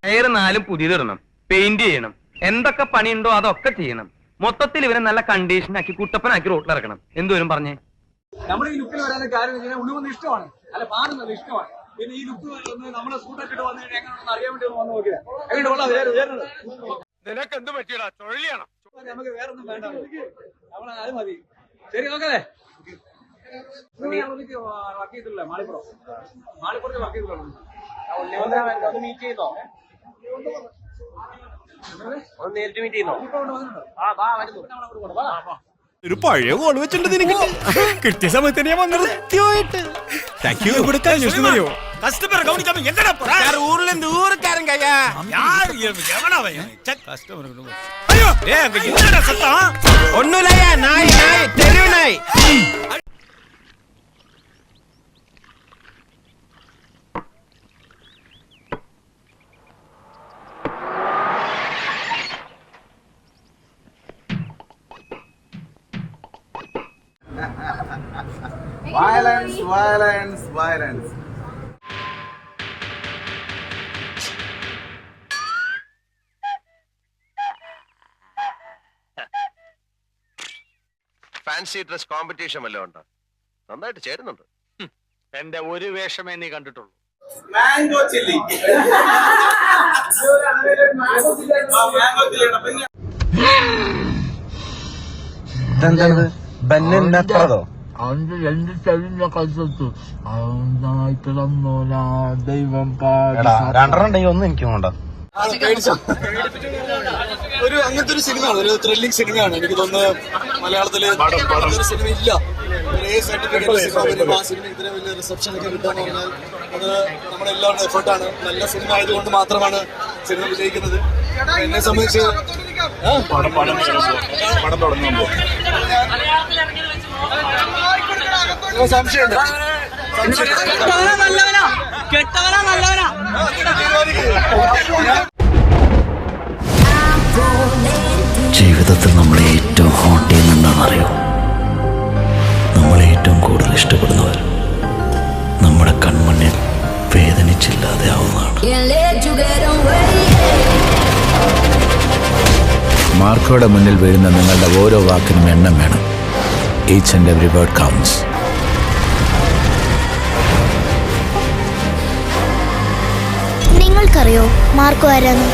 Tyre 4 പുതിയതിടണം, paint ചെയ്യണം, എന്തൊക്കെ പണിയുണ്ടോ അതൊക്കെ ചെയ്യണം. മൊത്തത്തിൽ ഇവരെ നല്ല കണ്ടീഷനാക്കി കുട്ടപ്പനാക്കി റോട്ടിലിറക്കണം. എന്തോരും പറഞ്ഞേ. നമ്മുടെ ഈ ലുക്കിൽ വരാനുള്ള കാര്യം ഉള്ളുവന്ന് ഇഷ്ടമാണ്, അല്ല പാടുന്നത് ഇഷ്ടമാണ്. പിന്നെ ഈ ലുക്ക് നമ്മളെ സൂട്ടൊക്കെ വന്നു എങ്ങനെയാണെന്ന് അറിയാൻ വേണ്ടി വന്ന് നോക്കിയാ എങ്ങനെ കൊള്ളാം. നിനക്ക് എന്ത് പറ്റിയടാ? തൊഴിലാണ്. നമുക്ക് വേറെ ഒന്നും വേണ്ട, നമ്മളെ അത് മതി. ശരി നോക്കല്ലേ. വർക്ക് ചെയ്തില്ല മാളിപ്പുറത്ത് വർക്ക് ചെയ്തില്ല. മീറ്റ് ചെയ്യുന്നോ? നേരിട്ട് മീറ്റ് ചെയ്യുന്നോ? ഒരു പഴയ കോൾ വെച്ചിട്ടുണ്ട് നിനക്ക്. കിട്ടിയ സമയത്ത് ഞാൻ വന്നത് കൃത്യമായിട്ട്. കസ്റ്റമർ ഗവനിക്കാമോ? എങ്ങടാ ഊരിലെ ദൂരക്കാരൻ കയ്യാ ഒന്നുമില്ല. നായി നായി തെരുവ് നായി. Violence, violence, violence. Fancy dress competition വല്ലതും ഉണ്ടോ? നന്നായിട്ട് ചേരുന്നുണ്ട്. എന്റെ ഒരു വേഷമേ നീ കണ്ടിട്ടുള്ളൂ. Mango chili. ഇതെന്താണത്? ബന്നെന്നോ രണ്ട് ചെവിന്റെ കൽസത്ത് ദൈവം രണ്ടെണ്ണം ഉണ്ടെങ്കിൽ ഒന്നും എനിക്ക് വേണ്ട. ഒരു അങ്ങനത്തെ ഒരു സിനിമയാണ്, ഒരു ത്രില്ലിംഗ് സിനിമയാണ്. എനിക്ക് തോന്നുന്നു മലയാളത്തില് ഒരു സിനിമ ഇല്ല. ഒരേ സർട്ടിഫിക്കറ്റ് സിനിമ, ആ സിനിമ ഇത്ര വലിയ റിസപ്ഷൻ ഒക്കെ കിട്ടാന്ന് പറഞ്ഞാൽ അത് നമ്മുടെ എല്ലാവരുടെ എഫേർട്ടാണ്. നല്ല സിനിമ ആയതുകൊണ്ട് മാത്രമാണ് സിനിമ വിജയിക്കുന്നത്. എന്നെ സംബന്ധിച്ച് പടം തുടങ്ങുമ്പോ സംശയമുണ്ട്. ജീവിതത്തിൽ നമ്മളെ ഏറ്റവും ഹോട്ട് ചെയ്യുന്നുണ്ടെന്നറിയോ? നമ്മളെ ഏറ്റവും കൂടുതൽ ഇഷ്ടപ്പെടുന്നവർ നമ്മുടെ കൺമുന്നിൽ വേദനിച്ചില്ലാതെ ആവുന്നതാണ്. മാർക്കോയുടെ മുന്നിൽ വീഴുന്ന നിങ്ങളുടെ ഓരോ വാക്കിനും എണ്ണം വേണം. Each and every word counts. നിങ്ങൾക്കറിയോ മാർക്കോ ആരാന്ന്?